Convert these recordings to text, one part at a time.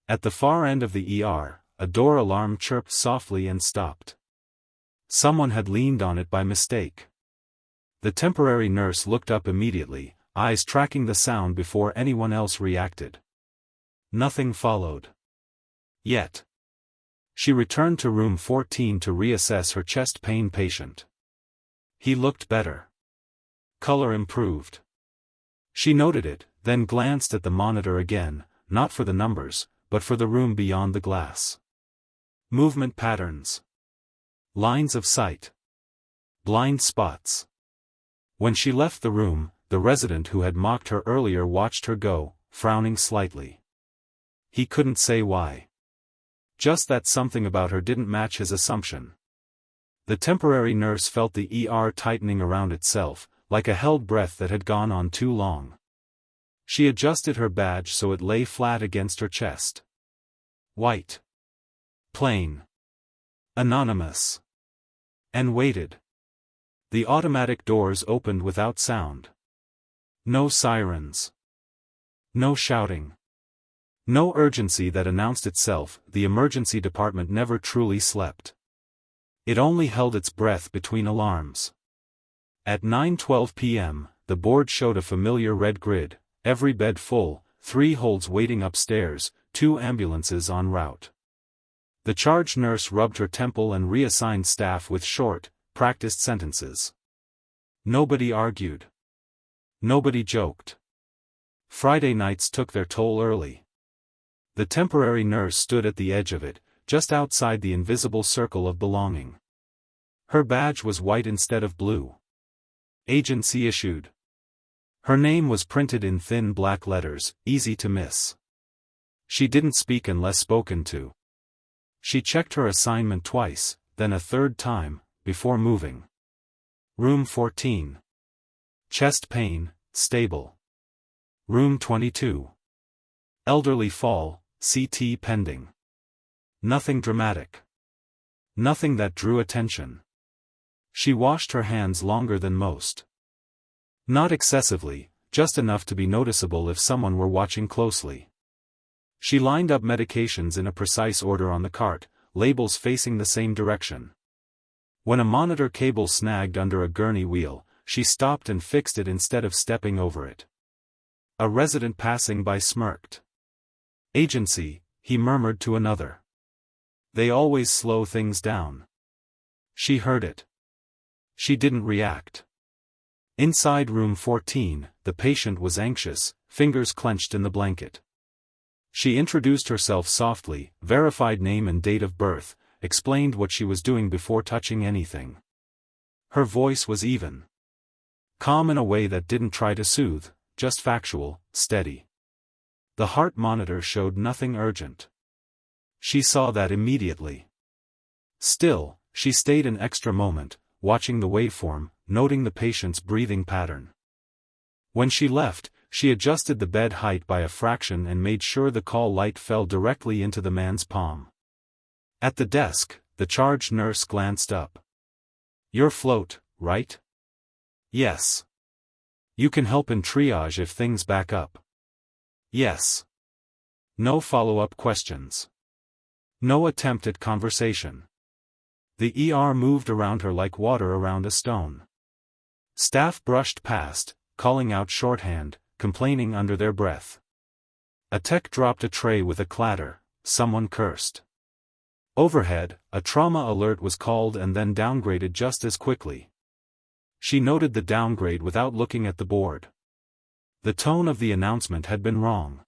At the far end of the ER, a door alarm chirped softly and stopped. Someone had leaned on it by mistake. The temporary nurse looked up immediately, eyes tracking the sound before anyone else reacted. Nothing followed. Yet. She returned to room 14 to reassess her chest pain patient. He looked better. Color improved. She noted it, then glanced at the monitor again, not for the numbers, but for the room beyond the glass. Movement patterns. Lines of sight. Blind spots. When she left the room, the resident who had mocked her earlier watched her go, frowning slightly. He couldn't say why. Just that something about her didn't match his assumption. The temporary nurse felt the ER tightening around itself, like a held breath that had gone on too long. She adjusted her badge so it lay flat against her chest. White. Plain. Anonymous. And waited. The automatic doors opened without sound. No sirens. No shouting. No urgency that announced itself. The emergency department never truly slept. It only held its breath between alarms. At 9:12 p.m., the board showed a familiar red grid, every bed full, 3 holds waiting upstairs, 2 ambulances en route. The charge nurse rubbed her temple and reassigned staff with short, practiced sentences. Nobody argued. Nobody joked. Friday nights took their toll early. The temporary nurse stood at the edge of it, just outside the invisible circle of belonging. Her badge was white instead of blue. Agency issued. Her name was printed in thin black letters, easy to miss. She didn't speak unless spoken to. She checked her assignment twice, then a third time, before moving. Room 14. Chest pain, stable. Room 22. Elderly fall, CT pending. Nothing dramatic. Nothing that drew attention. She washed her hands longer than most. Not excessively, just enough to be noticeable if someone were watching closely. She lined up medications in a precise order on the cart, labels facing the same direction. When a monitor cable snagged under a gurney wheel, she stopped and fixed it instead of stepping over it. A resident passing by smirked. Agency, he murmured to another. They always slow things down. She heard it. She didn't react. Inside room 14, the patient was anxious, fingers clenched in the blanket. She introduced herself softly, verified name and date of birth, explained what she was doing before touching anything. Her voice was even. Calm in a way that didn't try to soothe, just factual, steady. The heart monitor showed nothing urgent. She saw that immediately. Still, she stayed an extra moment, watching the waveform, noting the patient's breathing pattern. When she left, she adjusted the bed height by a fraction and made sure the call light fell directly into the man's palm. At the desk, the charge nurse glanced up. You're float, right? Yes. You can help in triage if things back up. Yes. No follow-up questions. No attempt at conversation. The ER moved around her like water around a stone. Staff brushed past, calling out shorthand, complaining under their breath. A tech dropped a tray with a clatter, someone cursed. Overhead, a trauma alert was called and then downgraded just as quickly. She noted the downgrade without looking at the board. The tone of the announcement had been wrong.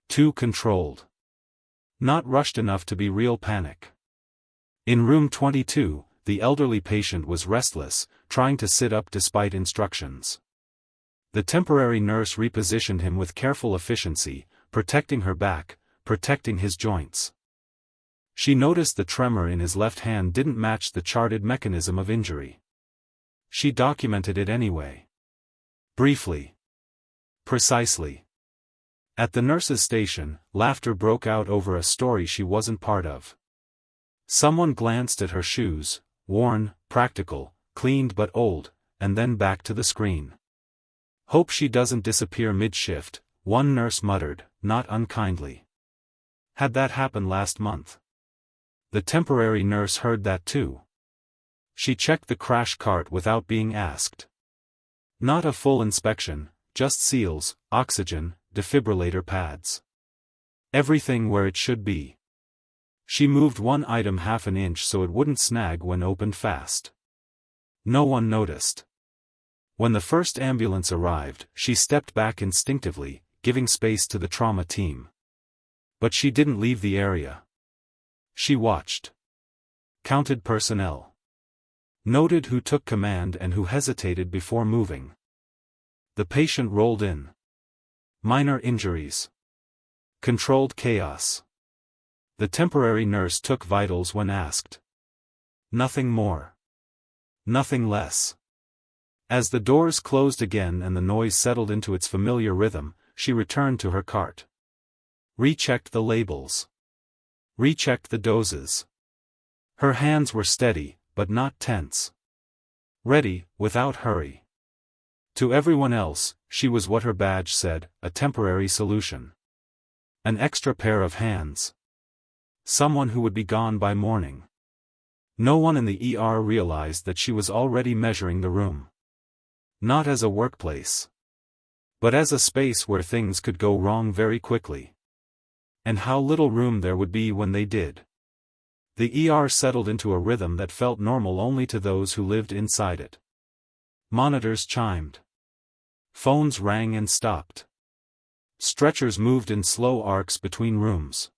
Too controlled. Not rushed enough to be real panic. In room 22, the elderly patient was restless, trying to sit up despite instructions. The temporary nurse repositioned him with careful efficiency, protecting her back, protecting his joints. She noticed the tremor in his left hand didn't match the charted mechanism of injury. She documented it anyway. Briefly. Precisely. At the nurse's station, laughter broke out over a story she wasn't part of. Someone glanced at her shoes, worn, practical, cleaned but old, and then back to the screen. Hope she doesn't disappear mid-shift, one nurse muttered, not unkindly. Had that happened last month? The temporary nurse heard that too. She checked the crash cart without being asked. Not a full inspection, just seals, oxygen, defibrillator pads. Everything where it should be. She moved one item half an inch so it wouldn't snag when opened fast. No one noticed. When the first ambulance arrived, she stepped back instinctively, giving space to the trauma team. But she didn't leave the area. She watched. Counted personnel. Noted who took command and who hesitated before moving. The patient rolled in. Minor injuries. Controlled chaos. The temporary nurse took vitals when asked. Nothing more. Nothing less. As the doors closed again and the noise settled into its familiar rhythm, she returned to her cart. Rechecked the labels. Rechecked the doses. Her hands were steady, but not tense. Ready, without hurry. To everyone else, she was what her badge said, a temporary solution. An extra pair of hands. Someone who would be gone by morning. No one in the ER realized that she was already measuring the room. Not as a workplace. But as a space where things could go wrong very quickly. And how little room there would be when they did. The ER settled into a rhythm that felt normal only to those who lived inside it. Monitors chimed. Phones rang and stopped. Stretchers moved in slow arcs between rooms.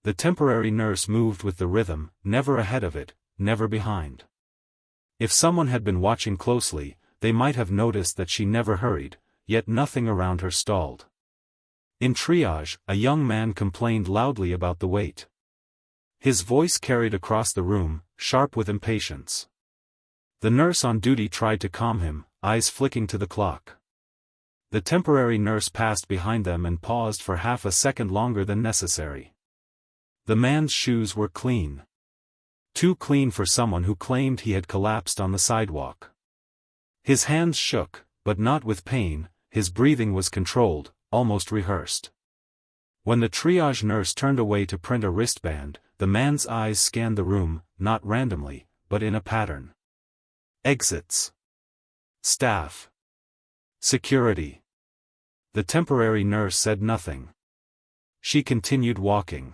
The temporary nurse moved with the rhythm, never ahead of it, never behind. If someone had been watching closely, they might have noticed that she never hurried, yet nothing around her stalled. In triage, a young man complained loudly about the wait. His voice carried across the room, sharp with impatience. The nurse on duty tried to calm him, eyes flicking to the clock. The temporary nurse passed behind them and paused for half a second longer than necessary. The man's shoes were clean. Too clean for someone who claimed he had collapsed on the sidewalk. His hands shook, but not with pain, his breathing was controlled, almost rehearsed. When the triage nurse turned away to print a wristband, the man's eyes scanned the room, not randomly, but in a pattern. Exits. Staff. Security. The temporary nurse said nothing. She continued walking.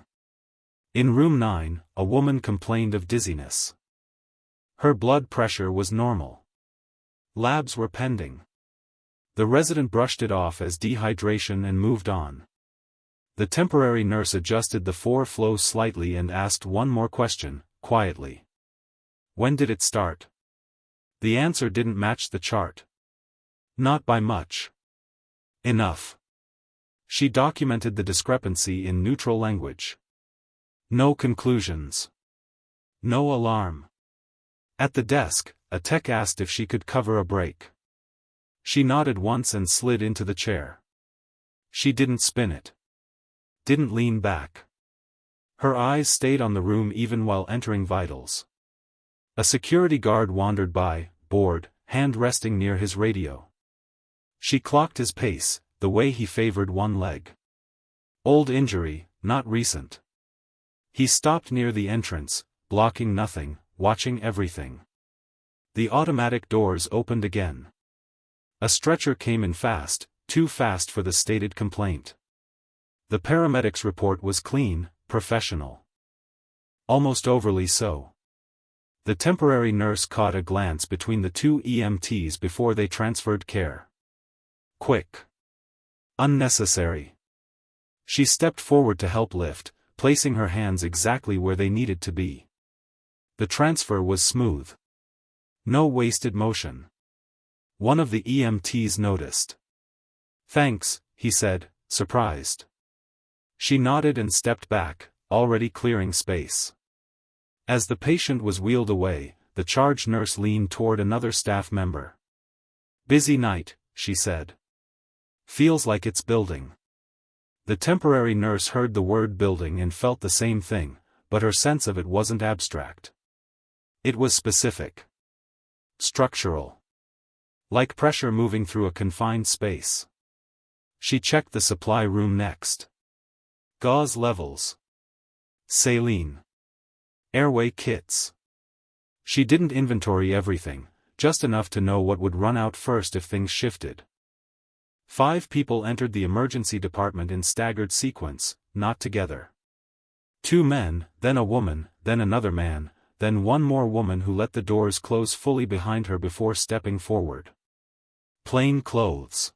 In room 9, a woman complained of dizziness. Her blood pressure was normal. Labs were pending. The resident brushed it off as dehydration and moved on. The temporary nurse adjusted the flow slightly and asked one more question, quietly. When did it start? The answer didn't match the chart. Not by much. Enough. She documented the discrepancy in neutral language. No conclusions. No alarm. At the desk, a tech asked if she could cover a break. She nodded once and slid into the chair. She didn't spin it. Didn't lean back. Her eyes stayed on the room even while entering vitals. A security guard wandered by, bored, hand resting near his radio. She clocked his pace, the way he favored one leg. Old injury, not recent. He stopped near the entrance, blocking nothing, watching everything. The automatic doors opened again. A stretcher came in fast, too fast for the stated complaint. The paramedics' report was clean, professional. Almost overly so. The temporary nurse caught a glance between the two EMTs before they transferred care. Quick. Unnecessary. She stepped forward to help lift, placing her hands exactly where they needed to be. The transfer was smooth. No wasted motion. One of the EMTs noticed. Thanks, he said, surprised. She nodded and stepped back, already clearing space. As the patient was wheeled away, the charge nurse leaned toward another staff member. Busy night, she said. Feels like it's building. The temporary nurse heard the word building and felt the same thing, but her sense of it wasn't abstract. It was specific. Structural. Like pressure moving through a confined space. She checked the supply room next. Gauze levels. Saline. Airway kits. She didn't inventory everything, just enough to know what would run out first if things shifted. 5 people entered the emergency department in staggered sequence, not together. 2 men, then a woman, then another man, then one more woman who let the doors close fully behind her before stepping forward. Plain clothes.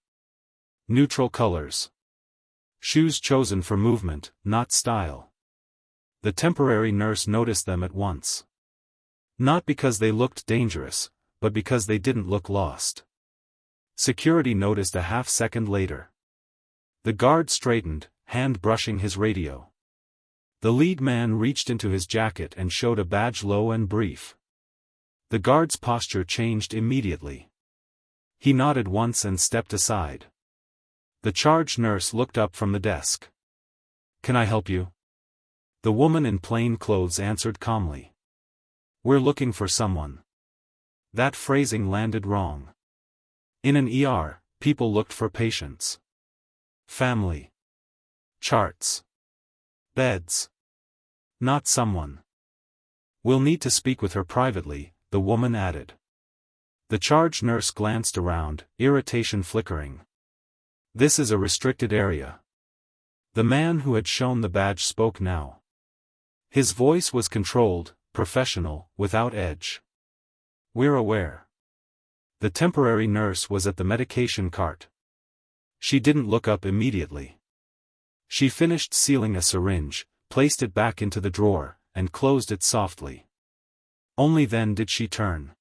Neutral colors. Shoes chosen for movement, not style. The temporary nurse noticed them at once. Not because they looked dangerous, but because they didn't look lost. Security noticed a half-second later. The guard straightened, hand brushing his radio. The lead man reached into his jacket and showed a badge low and brief. The guard's posture changed immediately. He nodded once and stepped aside. The charge nurse looked up from the desk. "Can I help you?" The woman in plain clothes answered calmly. "We're looking for someone." That phrasing landed wrong. In an ER, people looked for patients. Family. Charts. Beds. Not someone. "We'll need to speak with her privately," the woman added. The charge nurse glanced around, irritation flickering. "This is a restricted area." The man who had shown the badge spoke now. His voice was controlled, professional, without edge. "We're aware." The temporary nurse was at the medication cart. She didn't look up immediately. She finished sealing a syringe, placed it back into the drawer, and closed it softly. Only then did she turn.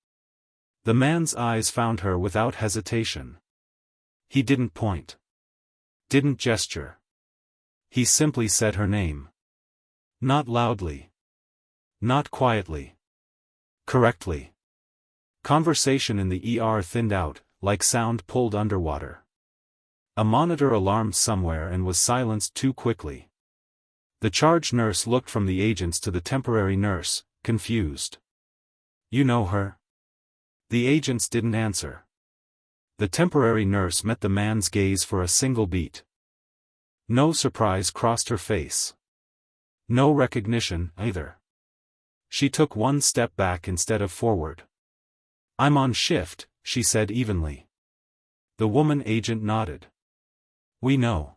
The man's eyes found her without hesitation. He didn't point. Didn't gesture. He simply said her name. Not loudly. Not quietly. Correctly. Conversation in the ER thinned out, like sound pulled underwater. A monitor alarmed somewhere and was silenced too quickly. The charge nurse looked from the agents to the temporary nurse, confused. "You know her?" The agents didn't answer. The temporary nurse met the man's gaze for a single beat. No surprise crossed her face. No recognition, either. She took one step back instead of forward. "I'm on shift," she said evenly. The woman agent nodded. "We know."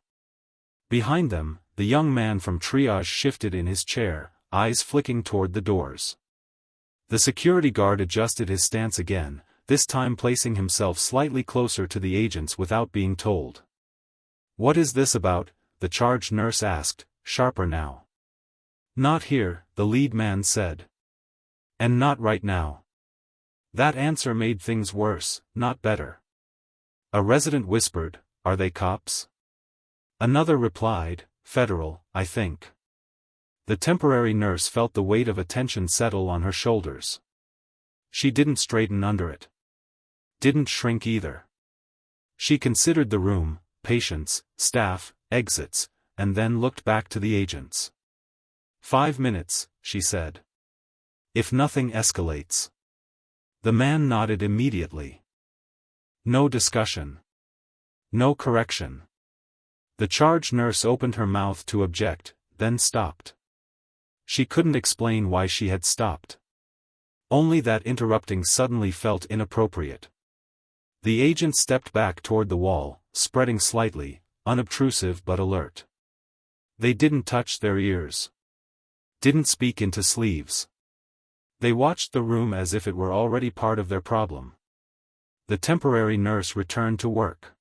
Behind them, the young man from triage shifted in his chair, eyes flicking toward the doors. The security guard adjusted his stance again, this time placing himself slightly closer to the agents without being told. "What is this about?" the charge nurse asked, sharper now. "Not here," the lead man said. "And not right now." That answer made things worse, not better. A resident whispered, "Are they cops?" Another replied, "Federal, I think." The temporary nurse felt the weight of attention settle on her shoulders. She didn't straighten under it. Didn't shrink either. She considered the room, patients, staff, exits, and then looked back to the agents. 5 minutes, she said. "If nothing escalates." The man nodded immediately. No discussion. No correction. The charge nurse opened her mouth to object, then stopped. She couldn't explain why she had stopped. Only that interrupting suddenly felt inappropriate. The agent stepped back toward the wall, spreading slightly, unobtrusive but alert. They didn't touch their ears. Didn't speak into sleeves. They watched the room as if it were already part of their problem. The temporary nurse returned to work.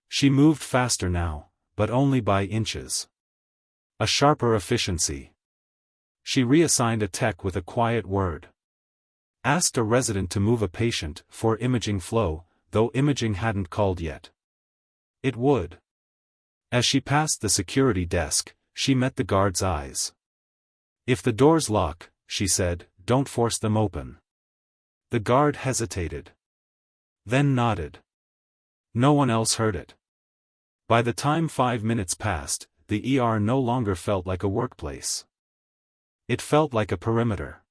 She moved faster now, but only by inches. A sharper efficiency. She reassigned a tech with a quiet word. Asked a resident to move a patient for imaging flow, though imaging hadn't called yet. It would. As she passed the security desk, she met the guard's eyes. "If the doors lock," she said, "don't force them open." The guard hesitated. Then nodded. No one else heard it. By the time 5 minutes passed, the ER no longer felt like a workplace. It felt like a perimeter.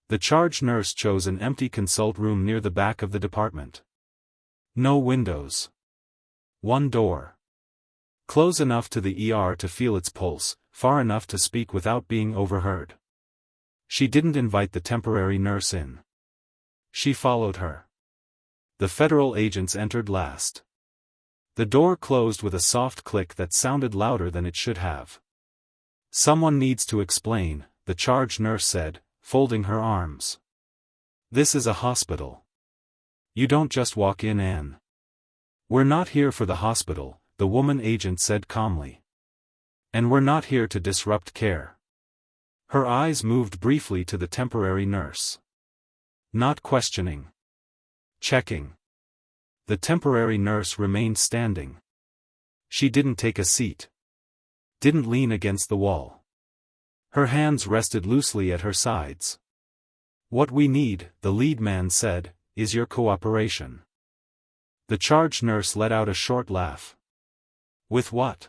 The charge nurse chose an empty consult room near the back of the department. No windows. One door. Close enough to the ER to feel its pulse, far enough to speak without being overheard. She didn't invite the temporary nurse in. She followed her. The federal agents entered last. The door closed with a soft click that sounded louder than it should have. "Someone needs to explain," the charge nurse said, folding her arms. "This is a hospital. You don't just walk in and—" "We're not here for the hospital," the woman agent said calmly. "And we're not here to disrupt care." Her eyes moved briefly to the temporary nurse. "Not questioning. Checking." The temporary nurse remained standing. She didn't take a seat. Didn't lean against the wall. Her hands rested loosely at her sides. "What we need," the lead man said, "is your cooperation." The charge nurse let out a short laugh. "With what?"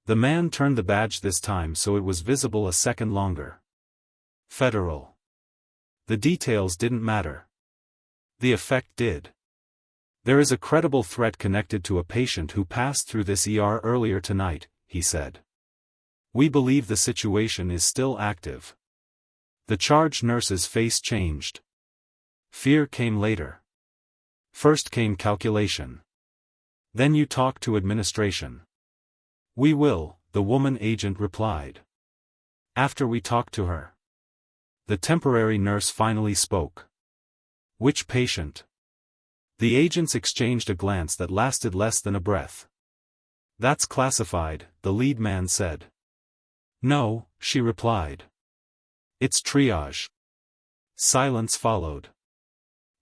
The man turned the badge this time so it was visible a second longer. "Federal." The details didn't matter. The effect did. "There is a credible threat connected to a patient who passed through this ER earlier tonight," he said. "We believe the situation is still active." The charge nurse's face changed. Fear came later. First came calculation. "Then you talk to administration." "We will," the woman agent replied. "After we talk to her." The temporary nurse finally spoke. "Which patient?" The agents exchanged a glance that lasted less than a breath. "That's classified," the lead man said. "No," she replied. "It's triage." Silence followed.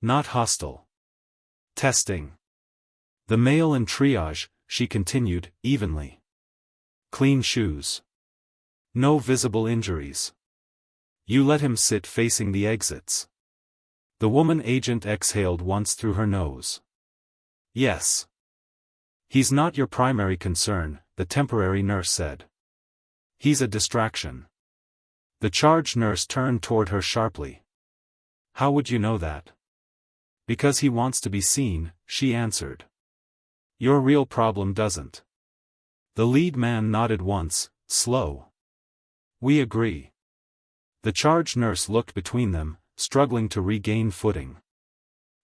"Not hostile." "Testing." "The male in triage," she continued, evenly. "Clean shoes. No visible injuries. You let him sit facing the exits." The woman agent exhaled once through her nose. "Yes. He's not your primary concern," the temporary nurse said. "He's a distraction." The charge nurse turned toward her sharply. "How would you know that?" "Because he wants to be seen," she answered. "Your real problem doesn't." The lead man nodded once, slow. "We agree." The charge nurse looked between them, struggling to regain footing.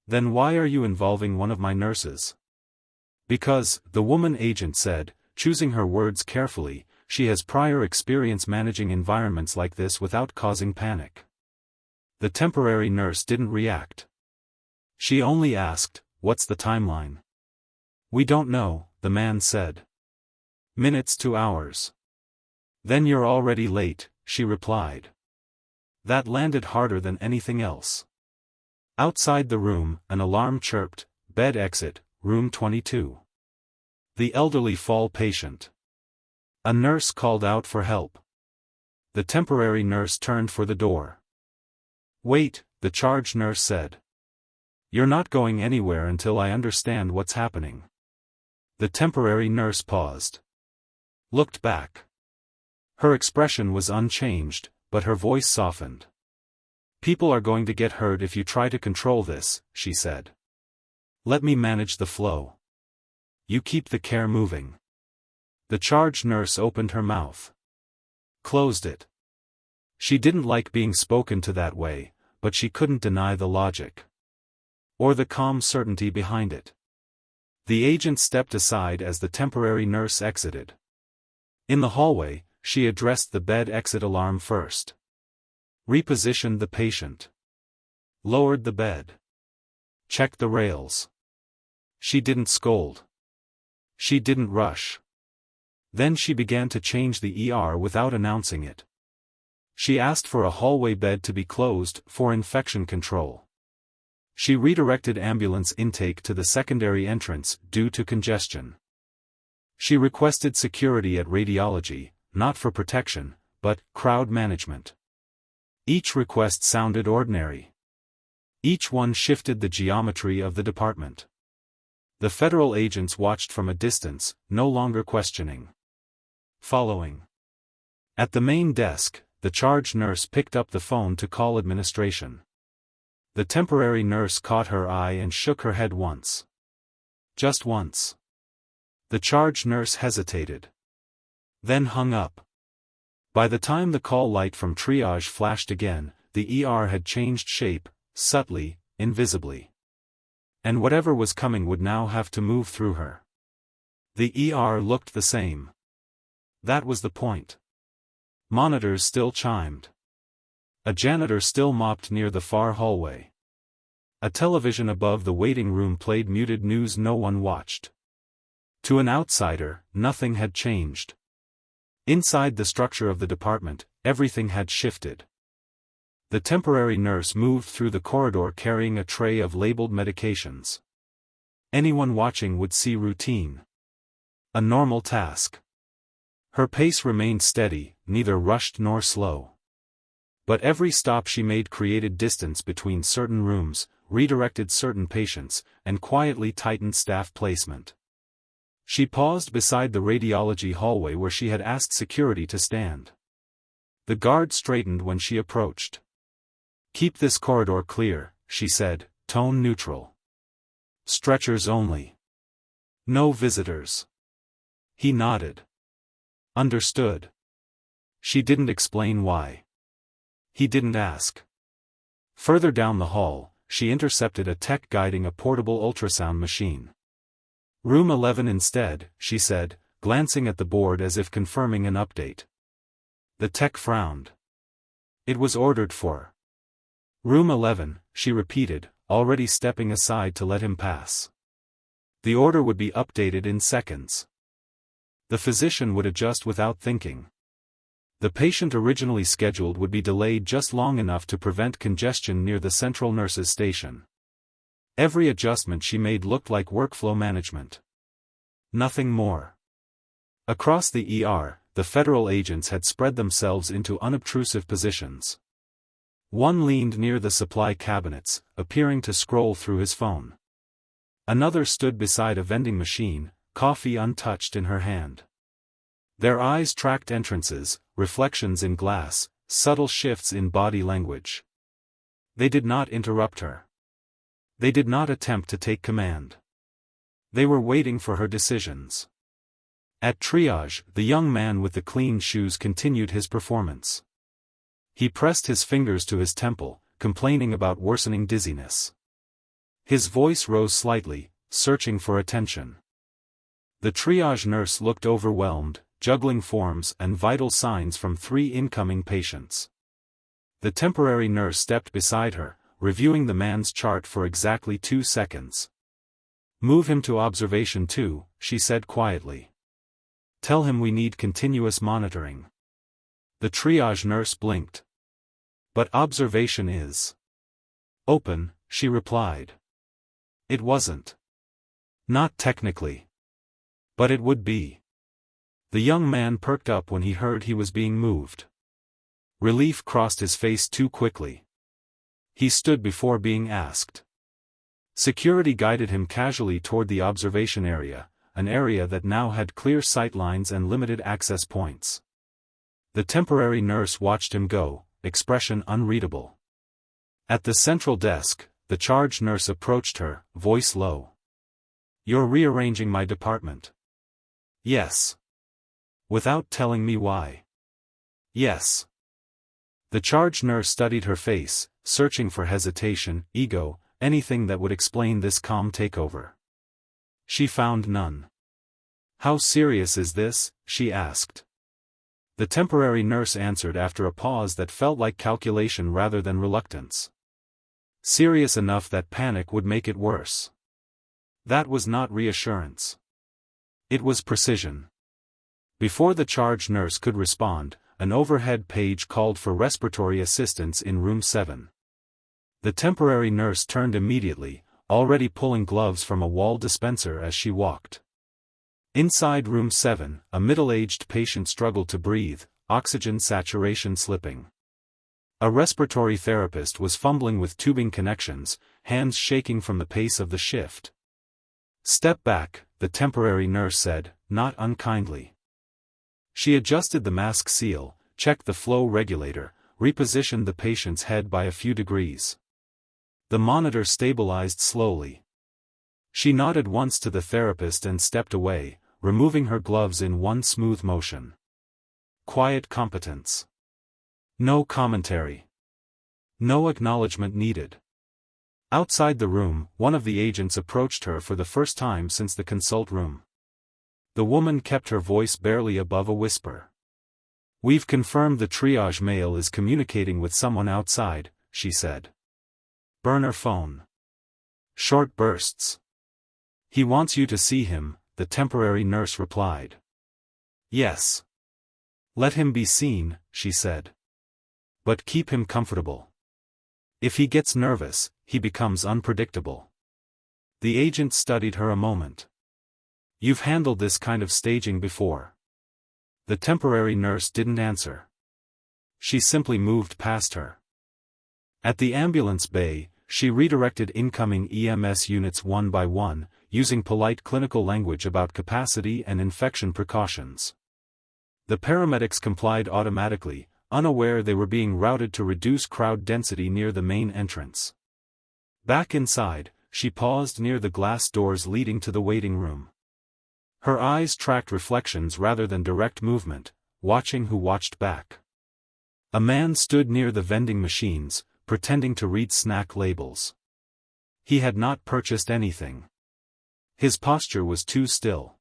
"Then why are you involving one of my nurses?" "Because," the woman agent said, choosing her words carefully, "she has prior experience managing environments like this without causing panic." The temporary nurse didn't react. She only asked, "What's the timeline?" "We don't know," the man said. "Minutes to hours." "Then you're already late," she replied. That landed harder than anything else. Outside the room, an alarm chirped, "Bed exit, room 22. The elderly fall patient." A nurse called out for help. The temporary nurse turned for the door. "Wait," the charge nurse said. "You're not going anywhere until I understand what's happening." The temporary nurse paused. Looked back. Her expression was unchanged, but her voice softened. "People are going to get hurt if you try to control this," she said. "Let me manage the flow. You keep the care moving." The charge nurse opened her mouth. Closed it. She didn't like being spoken to that way, but she couldn't deny the logic. Or the calm certainty behind it. The agent stepped aside as the temporary nurse exited. In the hallway, she addressed the bed exit alarm first. Repositioned the patient. Lowered the bed. Checked the rails. She didn't scold. She didn't rush. Then she began to change the ER without announcing it. She asked for a hallway bed to be closed, for infection control. She redirected ambulance intake to the secondary entrance, due to congestion. She requested security at radiology, not for protection, but crowd management. Each request sounded ordinary. Each one shifted the geometry of the department. The federal agents watched from a distance, no longer questioning. Following. At the main desk, the charge nurse picked up the phone to call administration. The temporary nurse caught her eye and shook her head once. Just once. The charge nurse hesitated. Then hung up. By the time the call light from triage flashed again, the ER had changed shape, subtly, invisibly. And whatever was coming would now have to move through her. The ER looked the same. That was the point. Monitors still chimed. A janitor still mopped near the far hallway. A television above the waiting room played muted news no one watched. To an outsider, nothing had changed. Inside the structure of the department, everything had shifted. The temporary nurse moved through the corridor carrying a tray of labeled medications. Anyone watching would see routine. A normal task. Her pace remained steady, neither rushed nor slow. But every stop she made created distance between certain rooms, redirected certain patients, and quietly tightened staff placement. She paused beside the radiology hallway where she had asked security to stand. The guard straightened when she approached. "Keep this corridor clear," she said, tone neutral. "Stretchers only. No visitors." He nodded. Understood. She didn't explain why. He didn't ask. Further down the hall, she intercepted a tech guiding a portable ultrasound machine. "Room 11 instead," she said, glancing at the board as if confirming an update. The tech frowned. "It was ordered for Room 11, she repeated, already stepping aside to let him pass. The order would be updated in seconds. The physician would adjust without thinking. The patient originally scheduled would be delayed just long enough to prevent congestion near the central nurses' station. Every adjustment she made looked like workflow management. Nothing more. Across the ER, the federal agents had spread themselves into unobtrusive positions. One leaned near the supply cabinets, appearing to scroll through his phone. Another stood beside a vending machine, coffee untouched in her hand. Their eyes tracked entrances, reflections in glass, subtle shifts in body language. They did not interrupt her. They did not attempt to take command. They were waiting for her decisions. At triage, the young man with the clean shoes continued his performance. He pressed his fingers to his temple, complaining about worsening dizziness. His voice rose slightly, searching for attention. The triage nurse looked overwhelmed, juggling forms and vital signs from 3 incoming patients. The temporary nurse stepped beside her, reviewing the man's chart for exactly 2 seconds. "Move him to observation 2, she said quietly. "Tell him we need continuous monitoring." The triage nurse blinked. "But observation is open," she replied. It wasn't. Not technically. But it would be. The young man perked up when he heard he was being moved. Relief crossed his face too quickly. He stood before being asked. Security guided him casually toward the observation area, an area that now had clear sight lines and limited access points. The temporary nurse watched him go, expression unreadable. At the central desk, the charge nurse approached her, voice low. "You're rearranging my department." "Yes." "Without telling me why." "Yes." The charge nurse studied her face, searching for hesitation, ego, anything that would explain this calm takeover. She found none. "How serious is this?" she asked. The temporary nurse answered after a pause that felt like calculation rather than reluctance. "Serious enough that panic would make it worse." That was not reassurance. It was precision. Before the charge nurse could respond, an overhead page called for respiratory assistance in room 7. The temporary nurse turned immediately, already pulling gloves from a wall dispenser as she walked. Inside room 7, a middle-aged patient struggled to breathe, oxygen saturation slipping. A respiratory therapist was fumbling with tubing connections, hands shaking from the pace of the shift. "Step back," the temporary nurse said, not unkindly. She adjusted the mask seal, checked the flow regulator, repositioned the patient's head by a few degrees. The monitor stabilized slowly. She nodded once to the therapist and stepped away, removing her gloves in one smooth motion. Quiet competence. No commentary. No acknowledgement needed. Outside the room, one of the agents approached her for the first time since the consult room. The woman kept her voice barely above a whisper. "We've confirmed the triage male is communicating with someone outside," she said. "Burner phone." Short bursts. "He wants you to see him," the temporary nurse replied. "Yes. Let him be seen," she said. "But keep him comfortable. If he gets nervous, he becomes unpredictable." The agent studied her a moment. "You've handled this kind of staging before?" The temporary nurse didn't answer. She simply moved past her. At the ambulance bay, she redirected incoming EMS units one by one, using polite clinical language about capacity and infection precautions. The paramedics complied automatically, unaware they were being routed to reduce crowd density near the main entrance. Back inside, she paused near the glass doors leading to the waiting room. Her eyes tracked reflections rather than direct movement, watching who watched back. A man stood near the vending machines, pretending to read snack labels. He had not purchased anything. His posture was too still.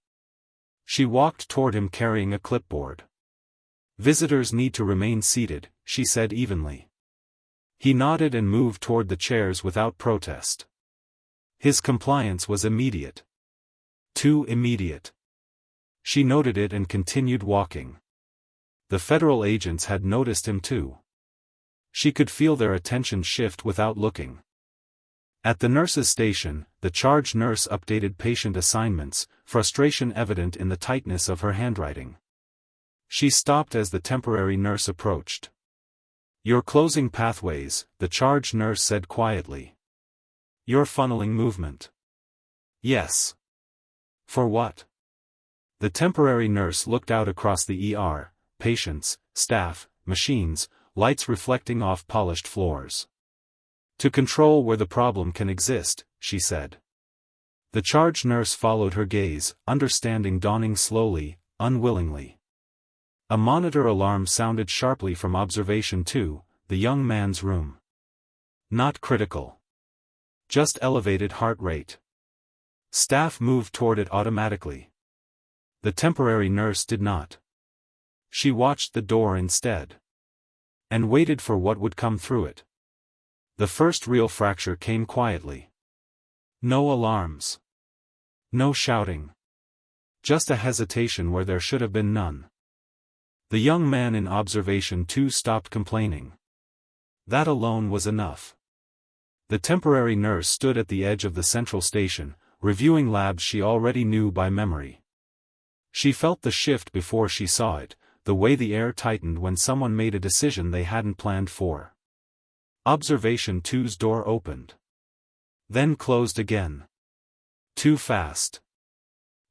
She walked toward him carrying a clipboard. "Visitors need to remain seated," she said evenly. He nodded and moved toward the chairs without protest. His compliance was immediate. Too immediate. She noted it and continued walking. The federal agents had noticed him too. She could feel their attention shift without looking. At the nurse's station, the charge nurse updated patient assignments, frustration evident in the tightness of her handwriting. She stopped as the temporary nurse approached. "You're closing pathways," the charge nurse said quietly. "You're funneling movement." "Yes." "For what?" The temporary nurse looked out across the ER, patients, staff, machines, lights reflecting off polished floors. "To control where the problem can exist," she said. The charge nurse followed her gaze, understanding dawning slowly, unwillingly. A monitor alarm sounded sharply from observation 2, the young man's room. Not critical. Just elevated heart rate. Staff moved toward it automatically. The temporary nurse did not. She watched the door instead. And waited for what would come through it. The first real fracture came quietly. No alarms. No shouting. Just a hesitation where there should have been none. The young man in observation 2 stopped complaining. That alone was enough. The temporary nurse stood at the edge of the central station, reviewing labs she already knew by memory. She felt the shift before she saw it, the way the air tightened when someone made a decision they hadn't planned for. Observation 2's door opened. Then closed again. Too fast.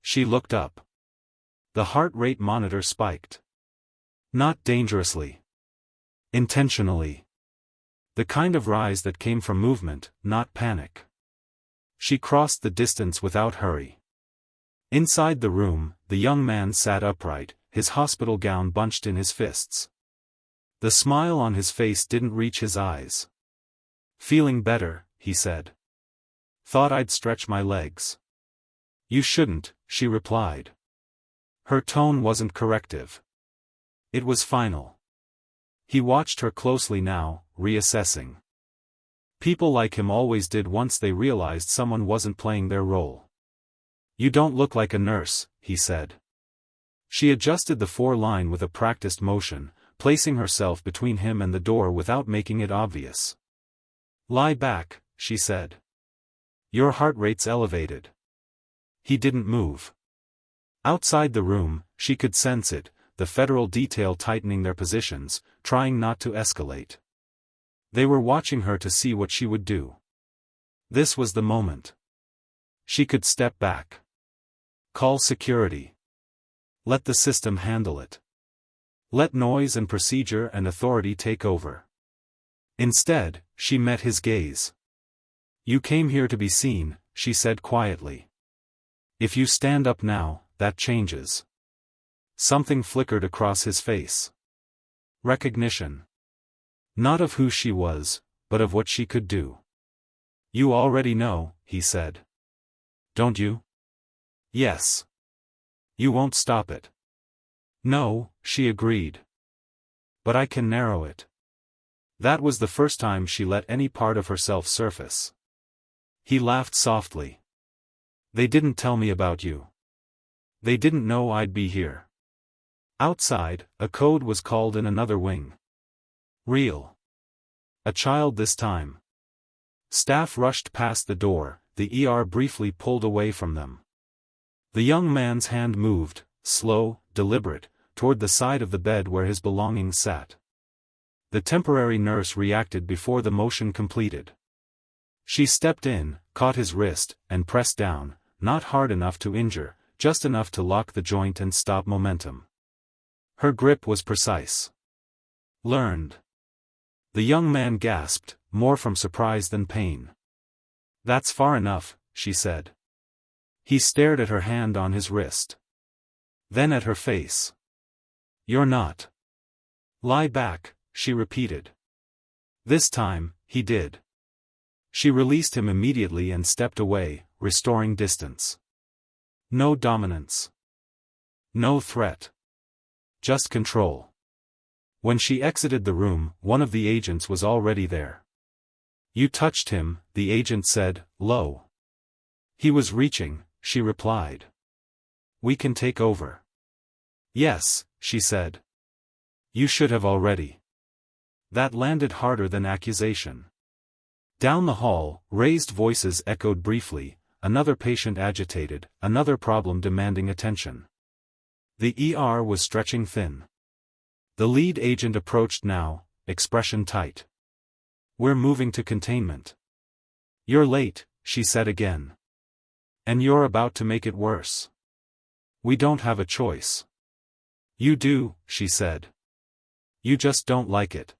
She looked up. The heart rate monitor spiked. Not dangerously. Intentionally. The kind of rise that came from movement, not panic. She crossed the distance without hurry. Inside the room, the young man sat upright, his hospital gown bunched in his fists. The smile on his face didn't reach his eyes. "Feeling better," he said. "Thought I'd stretch my legs." "You shouldn't," she replied. Her tone wasn't corrective. It was final. He watched her closely now, reassessing. People like him always did once they realized someone wasn't playing their role. "You don't look like a nurse," he said. She adjusted the 4-line with a practiced motion, placing herself between him and the door without making it obvious. "Lie back," she said. "Your heart rate's elevated." He didn't move. Outside the room, she could sense it, the federal detail tightening their positions, trying not to escalate. They were watching her to see what she would do. This was the moment. She could step back. Call security. Let the system handle it. Let noise and procedure and authority take over. Instead, she met his gaze. "You came here to be seen," she said quietly. "If you stand up now, that changes. Something flickered across his face. Recognition. Not of who she was, but of what she could do. You already know, he said. Don't you? Yes. You won't stop it. No, she agreed. But I can narrow it. That was the first time she let any part of herself surface. He laughed softly. They didn't tell me about you. They didn't know I'd be here. Outside, a code was called in another wing. Real. A child this time. Staff rushed past the door, the ER briefly pulled away from them. The young man's hand moved, slow, deliberate, toward the side of the bed where his belongings sat. The temporary nurse reacted before the motion completed. She stepped in, caught his wrist, and pressed down, not hard enough to injure, just enough to lock the joint and stop momentum. Her grip was precise. Learned. The young man gasped, more from surprise than pain. That's far enough, she said. He stared at her hand on his wrist. Then at her face. You're not. Lie back, she repeated. This time, he did. She released him immediately and stepped away, restoring distance. No dominance. No threat. Just control. When she exited the room, one of the agents was already there. You touched him, the agent said, low. He was reaching, she replied. We can take over. Yes, she said. You should have already. That landed harder than accusation. Down the hall, raised voices echoed briefly, another patient agitated, another problem demanding attention. The ER was stretching thin. The lead agent approached now, expression tight. We're moving to containment. You're late, she said again. And you're about to make it worse. We don't have a choice. You do, she said. You just don't like it.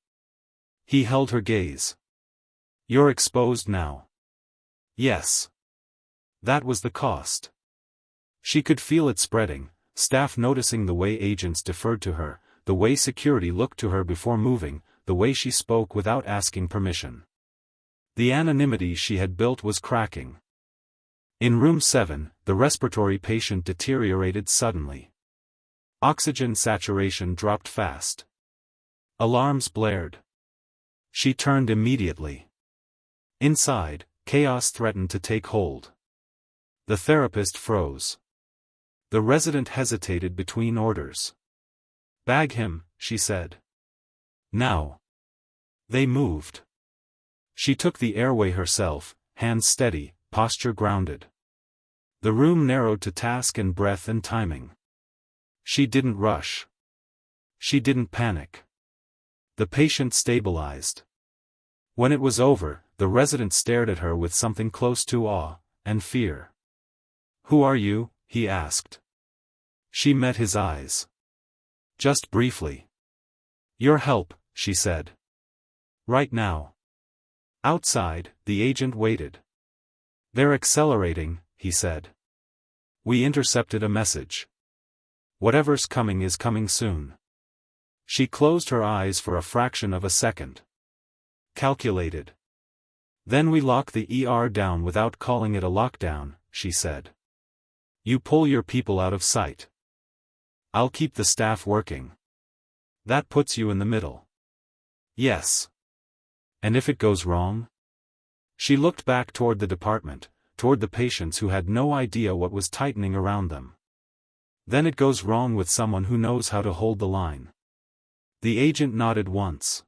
He held her gaze. You're exposed now. Yes. That was the cost. She could feel it spreading, staff noticing the way agents deferred to her, the way security looked to her before moving, the way she spoke without asking permission. The anonymity she had built was cracking. In room 7, the respiratory patient deteriorated suddenly. Oxygen saturation dropped fast. Alarms blared. She turned immediately. Inside, chaos threatened to take hold. The therapist froze. The resident hesitated between orders. Bag him, she said. Now. They moved. She took the airway herself, hands steady, posture grounded. The room narrowed to task and breath and timing. She didn't rush. She didn't panic. The patient stabilized. When it was over, the resident stared at her with something close to awe and fear. Who are you? He asked. She met his eyes. Just briefly. Your help, she said. Right now. Outside, the agent waited. They're accelerating, he said. We intercepted a message. Whatever's coming is coming soon. She closed her eyes for a fraction of a second. Calculated. Then we lock the ER down without calling it a lockdown, she said. You pull your people out of sight. I'll keep the staff working. That puts you in the middle. Yes. And if it goes wrong? She looked back toward the department, toward the patients who had no idea what was tightening around them. Then it goes wrong with someone who knows how to hold the line. The agent nodded once.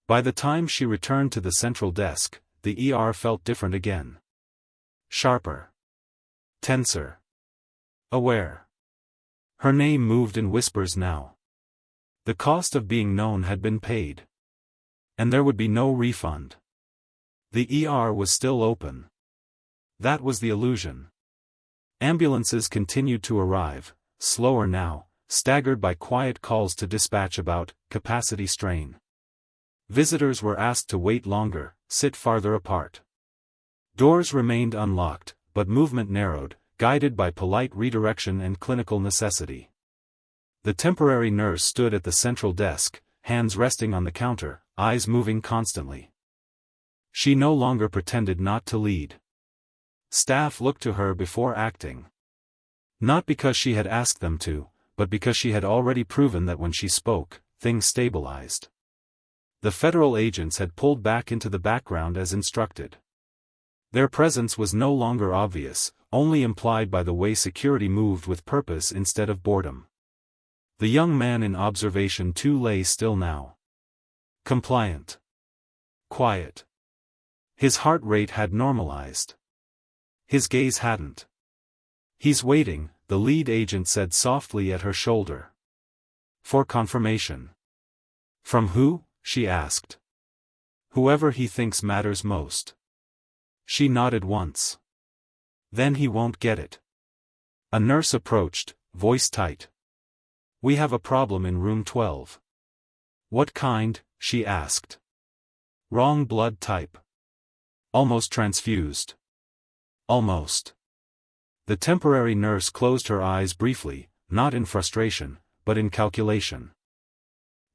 By the time she returned to the central desk, the ER felt different again. Sharper. Tenser. Aware. Her name moved in whispers now. The cost of being known had been paid. And there would be no refund. The ER was still open. That was the illusion. Ambulances continued to arrive, slower now, staggered by quiet calls to dispatch about capacity strain. Visitors were asked to wait longer, sit farther apart. Doors remained unlocked, but movement narrowed, guided by polite redirection and clinical necessity. The temporary nurse stood at the central desk, hands resting on the counter, eyes moving constantly. She no longer pretended not to lead. Staff looked to her before acting. Not because she had asked them to, but because she had already proven that when she spoke, things stabilized. The federal agents had pulled back into the background as instructed. Their presence was no longer obvious, only implied by the way security moved with purpose instead of boredom. The young man in observation 2 lay still now. Compliant. Quiet. His heart rate had normalized. His gaze hadn't. "He's waiting," the lead agent said softly at her shoulder. "For confirmation." "From who?" she asked. "Whoever he thinks matters most." She nodded once. "Then he won't get it." A nurse approached, voice tight. "We have a problem in room 12. "What kind?" she asked. "Wrong blood type. Almost transfused." "Almost." The temporary nurse closed her eyes briefly, not in frustration, but in calculation.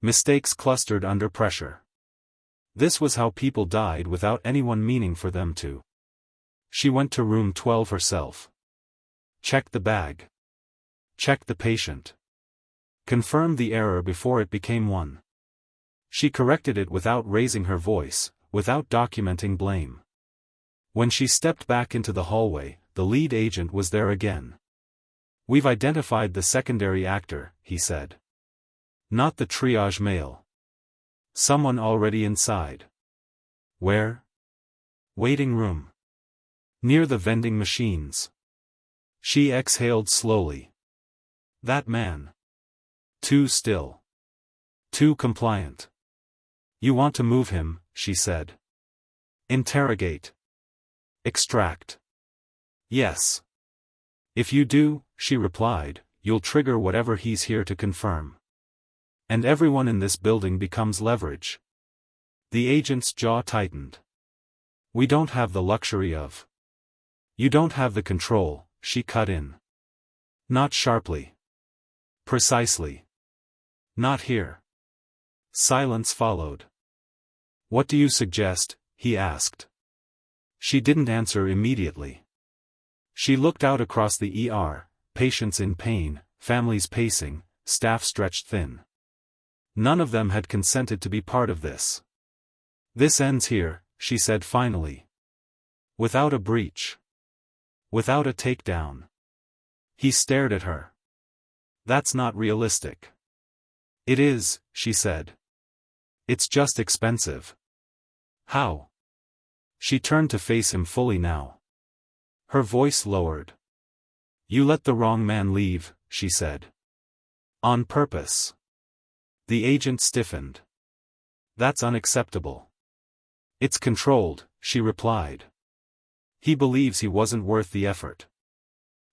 Mistakes clustered under pressure. This was how people died without anyone meaning for them to. She went to room 12 herself. Checked the bag. Checked the patient. Confirmed the error before it became one. She corrected it without raising her voice, without documenting blame. When she stepped back into the hallway, the lead agent was there again. "We've identified the secondary actor," he said. "Not the triage male. Someone already inside." "Where?" "Waiting room. Near the vending machines." She exhaled slowly. "That man. Too still. Too compliant." "You want to move him," she said. "Interrogate. Extract." "Yes. If you do," she replied, "you'll trigger whatever he's here to confirm. And everyone in this building becomes leverage." The agent's jaw tightened. "We don't have the luxury of." "You don't have the control," she cut in. "Not sharply." "Precisely. Not here." Silence followed. "What do you suggest?" he asked. She didn't answer immediately. She looked out across the ER, patients in pain, families pacing, staff stretched thin. None of them had consented to be part of this. "This ends here," she said finally. "Without a breach. Without a takedown." He stared at her. "That's not realistic." "It is," she said. "It's just expensive." "How?" She turned to face him fully now. Her voice lowered. "You let the wrong man leave," she said. "On purpose." The agent stiffened. "That's unacceptable." "It's controlled," she replied. "He believes he wasn't worth the effort.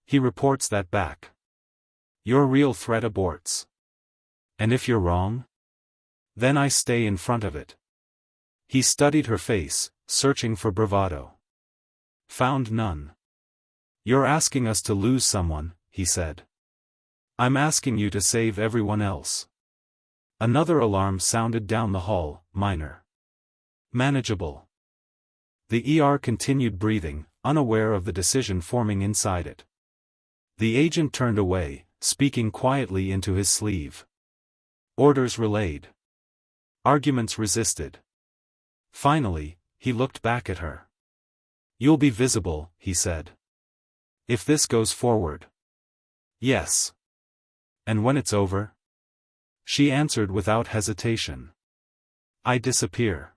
He reports that back. Your real threat aborts. And if you're wrong? Then I stay in front of it." He studied her face, searching for bravado. Found none. "You're asking us to lose someone," he said. "I'm asking you to save everyone else." Another alarm sounded down the hall, minor. Manageable. The ER continued breathing, unaware of the decision forming inside it. The agent turned away, speaking quietly into his sleeve. Orders relayed. Arguments resisted. Finally, he looked back at her. "You'll be visible," he said. "If this goes forward." "Yes." "And when it's over?" She answered without hesitation. "I disappear."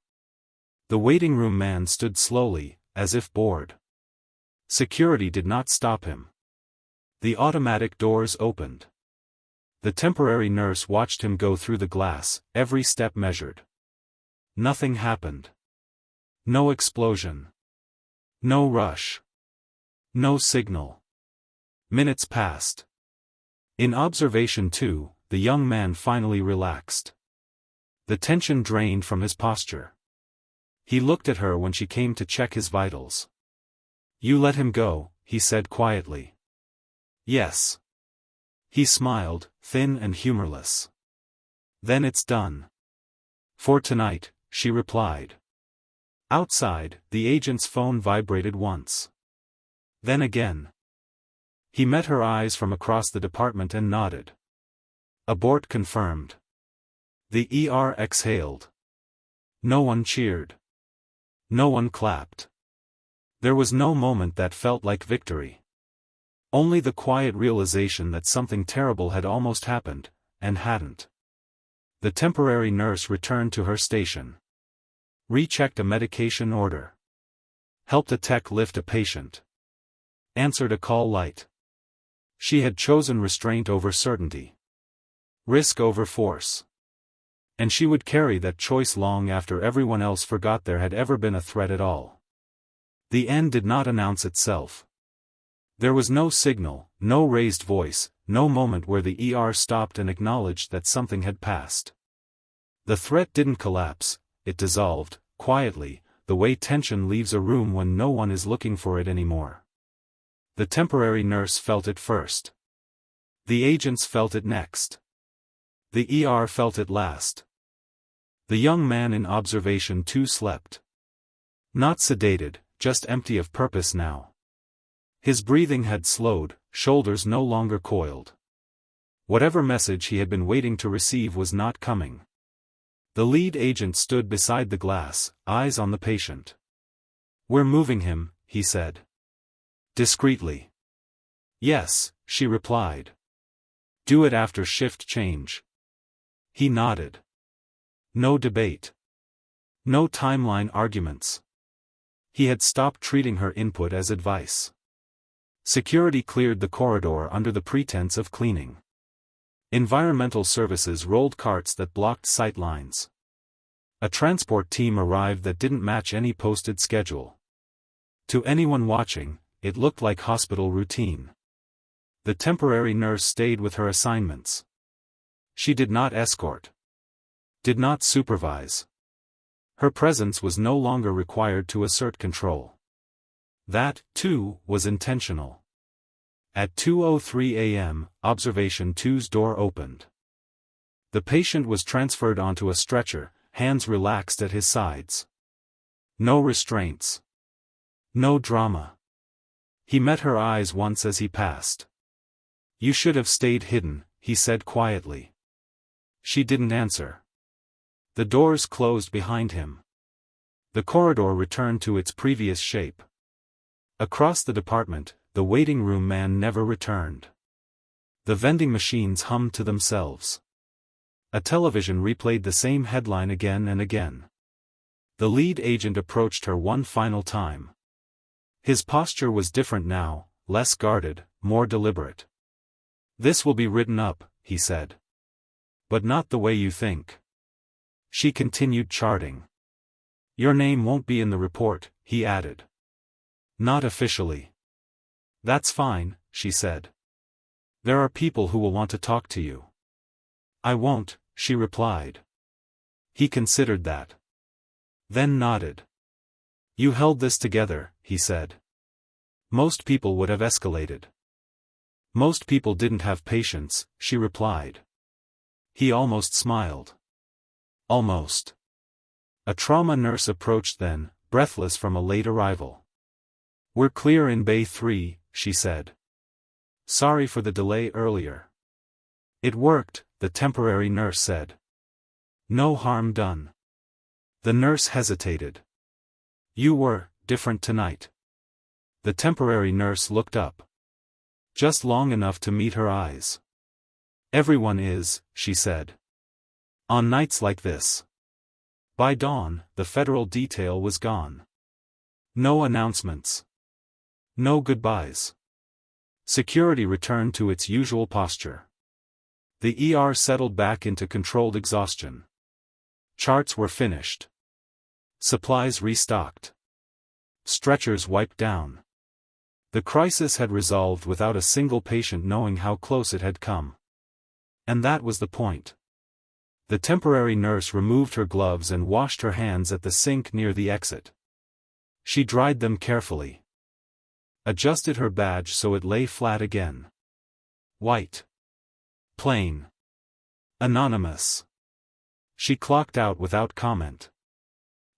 The waiting room man stood slowly, as if bored. Security did not stop him. The automatic doors opened. The temporary nurse watched him go through the glass, every step measured. Nothing happened. No explosion. No rush. No signal. Minutes passed. In observation 2, the young man finally relaxed. The tension drained from his posture. He looked at her when she came to check his vitals. "You let him go," he said quietly. Yes. He smiled, thin and humorless. Then it's done. For tonight, she replied. Outside, the agent's phone vibrated once. Then again. He met her eyes from across the department and nodded. Abort confirmed. The ER exhaled. No one cheered. No one clapped. There was no moment that felt like victory. Only the quiet realization that something terrible had almost happened, and hadn't. The temporary nurse returned to her station. Rechecked a medication order. Helped a tech lift a patient. Answered a call light. She had chosen restraint over certainty. Risk over force. And she would carry that choice long after everyone else forgot there had ever been a threat at all. The end did not announce itself. There was no signal, no raised voice, no moment where the ER stopped and acknowledged that something had passed. The threat didn't collapse, it dissolved, quietly, the way tension leaves a room when no one is looking for it anymore. The temporary nurse felt it first. The agents felt it next. The ER felt it last. The young man in observation too slept. Not sedated, just empty of purpose now. His breathing had slowed, shoulders no longer coiled. Whatever message he had been waiting to receive was not coming. The lead agent stood beside the glass, eyes on the patient. We're moving him, he said. Discreetly. Yes, she replied. Do it after shift change. He nodded. No debate. No timeline arguments. He had stopped treating her input as advice. Security cleared the corridor under the pretense of cleaning. Environmental services rolled carts that blocked sight lines. A transport team arrived that didn't match any posted schedule. To anyone watching, it looked like hospital routine. The temporary nurse stayed with her assignments. She did not escort. Did not supervise. Her presence was no longer required to assert control. That, too, was intentional. At 2:03 a.m., Observation 2's door opened. The patient was transferred onto a stretcher, hands relaxed at his sides. No restraints. No drama. He met her eyes once as he passed. You should have stayed hidden, he said quietly. She didn't answer. The doors closed behind him. The corridor returned to its previous shape. Across the department, the waiting room man never returned. The vending machines hummed to themselves. A television replayed the same headline again and again. The lead agent approached her one final time. His posture was different now, less guarded, more deliberate. This will be written up, he said. But not the way you think. She continued charting. Your name won't be in the report, he added. Not officially. That's fine, she said. There are people who will want to talk to you. I won't, she replied. He considered that. Then nodded. You held this together, he said. Most people would have escalated. Most people didn't have patience, she replied. He almost smiled. Almost. A trauma nurse approached then, breathless from a late arrival. We're clear in Bay 3, she said. Sorry for the delay earlier. It worked, the temporary nurse said. No harm done. The nurse hesitated. You were different tonight. The temporary nurse looked up. Just long enough to meet her eyes. Everyone is, she said. On nights like this. By dawn, the federal detail was gone. No announcements. No goodbyes. Security returned to its usual posture. The ER settled back into controlled exhaustion. Charts were finished. Supplies restocked. Stretchers wiped down. The crisis had resolved without a single patient knowing how close it had come. And that was the point. The temporary nurse removed her gloves and washed her hands at the sink near the exit. She dried them carefully. Adjusted her badge so it lay flat again. White. Plain. Anonymous. She clocked out without comment.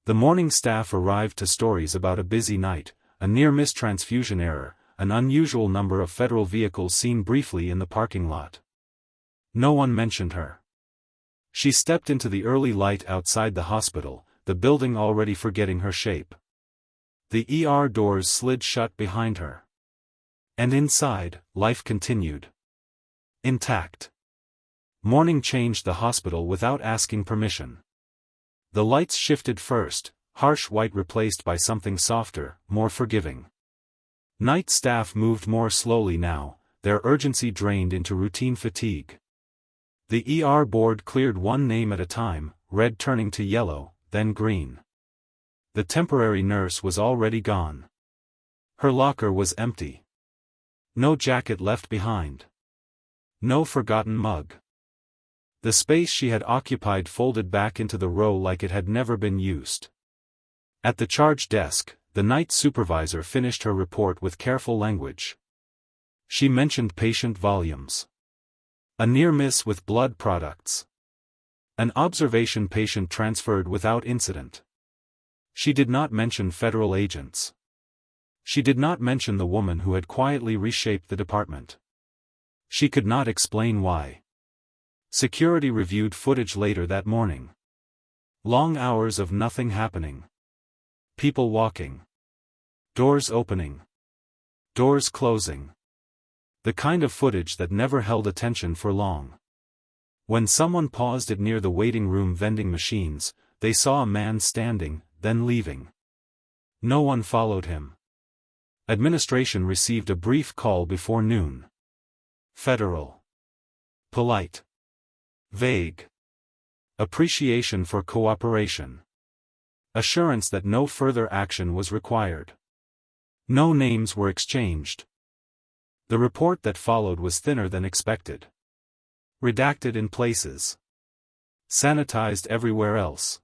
The morning staff arrived to stories about a busy night, a near-miss transfusion error, an unusual number of federal vehicles seen briefly in the parking lot. No one mentioned her. She stepped into the early light outside the hospital, the building already forgetting her shape. The ER doors slid shut behind her. And inside, life continued. Intact. Morning changed the hospital without asking permission. The lights shifted first, harsh white replaced by something softer, more forgiving. Night staff moved more slowly now, their urgency drained into routine fatigue. The ER board cleared one name at a time, red turning to yellow, then green. The temporary nurse was already gone. Her locker was empty. No jacket left behind. No forgotten mug. The space she had occupied folded back into the row like it had never been used. At the charge desk, the night supervisor finished her report with careful language. She mentioned patient volumes. A near miss with blood products. An observation patient transferred without incident. She did not mention federal agents. She did not mention the woman who had quietly reshaped the department. She could not explain why. Security reviewed footage later that morning. Long hours of nothing happening. People walking. Doors opening. Doors closing. The kind of footage that never held attention for long. When someone paused it near the waiting room vending machines, they saw a man standing, then leaving. No one followed him. Administration received a brief call before noon. Federal. Polite. Vague. Appreciation for cooperation. Assurance that no further action was required. No names were exchanged. The report that followed was thinner than expected. Redacted in places. Sanitized everywhere else.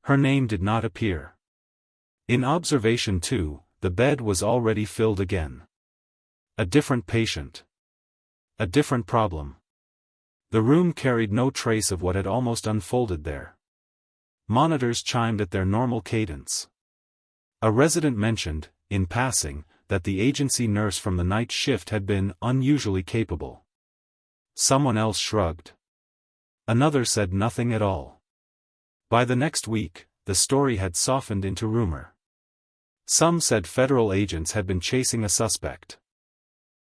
Her name did not appear. In observation 2, the bed was already filled again. A different patient. A different problem. The room carried no trace of what had almost unfolded there. Monitors chimed at their normal cadence. A resident mentioned, in passing, that the agency nurse from the night shift had been unusually capable. Someone else shrugged. Another said nothing at all. By the next week, the story had softened into rumor. Some said federal agents had been chasing a suspect.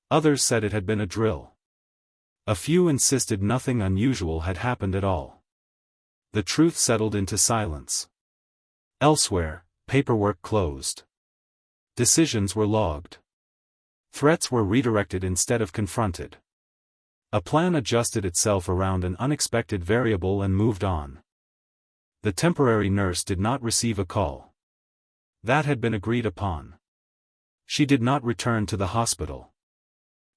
Others said it had been a drill. A few insisted nothing unusual had happened at all. The truth settled into silence. Elsewhere, paperwork closed. Decisions were logged. Threats were redirected instead of confronted. A plan adjusted itself around an unexpected variable and moved on. The temporary nurse did not receive a call. That had been agreed upon. She did not return to the hospital.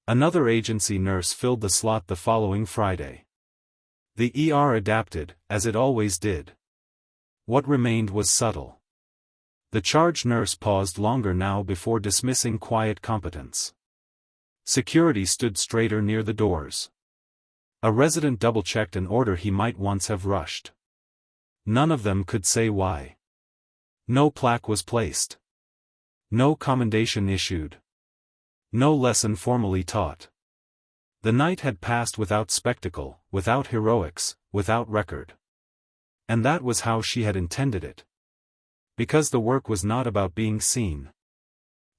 Another agency nurse filled the slot the following Friday. The ER adapted, as it always did. What remained was subtle. The charge nurse paused longer now before dismissing quiet competence. Security stood straighter near the doors. A resident double-checked an order he might once have rushed. None of them could say why. No plaque was placed. No commendation issued. No lesson formally taught. The night had passed without spectacle, without heroics, without record. And that was how she had intended it. Because the work was not about being seen.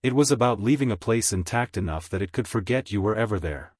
It was about leaving a place intact enough that it could forget you were ever there.